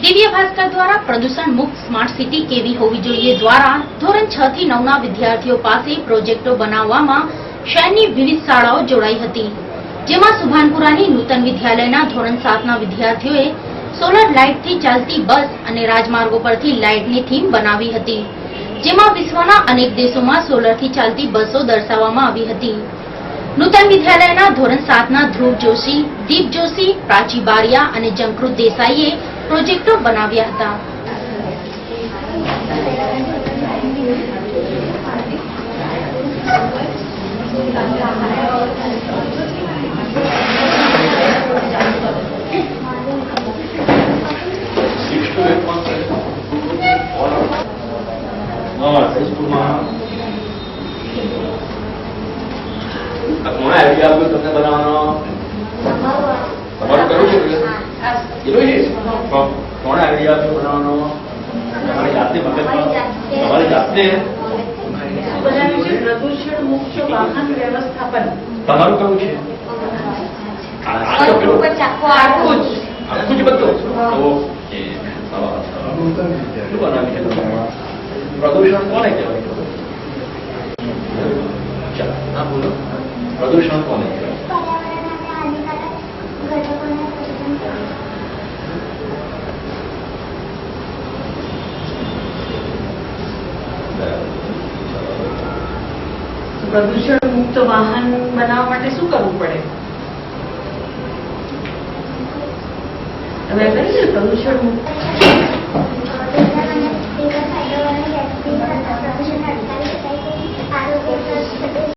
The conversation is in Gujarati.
દિવ્ય ભાસ્કર દ્વારા પ્રદૂષણ મુક્ત સ્માર્ટ સિટી કેવી હોવી જોઈએ દ્વારા ધોરણ 6 થી 9 ના વિદ્યાર્થીઓ પાસે પ્રોજેક્ટો બનાવવામાં શહેરની વિવિધ શાળાઓ જોડાઈ હતી, જેમાં સુભાનપુરાની નૂતન વિદ્યાલયના ધોરણ 7 ના વિદ્યાર્થીઓએ સોલર લાઇટથી ચાલતી બસ અને રાજમાર્ગો પરથી લાઇટની થીમ બનાવી હતી, જેમાં વિશ્વના અનેક દેશોમાં સોલરથી ચાલતી બસો દર્શાવવામાં આવી હતી। નૂતન વિદ્યાલયના ધોરણ 7 ના ધ્રુવ જોશી, દીપ જોશી, પ્રાચી બારિયા અને જંકૃત દેસાઈએ પ્રોજેક્ટો બનાવ્યા હતા। કોણ આઈડિયા આપ્યો તમને બનાવવાનો? તમારું કયું છે? કોણ આઈડિયા આપ્યો બનાવવાનો? તમારી જાતે તમારી જાતે પ્રદૂષણ મુક્ત વાહન વ્યવસ્થાપન તમારું કયું છે? આખું જ બધું ઓકે। શું બનાવી છે? પ્રદૂષણ કોને કહેવાય? ચાલો હા બોલો, પ્રદૂષણ કોને પ્રદૂષણ મુક્ત વાહન બનાવવા માટે શું કરવું પડે? તમે કહ્યું ને પ્રદૂષણ મુક્ત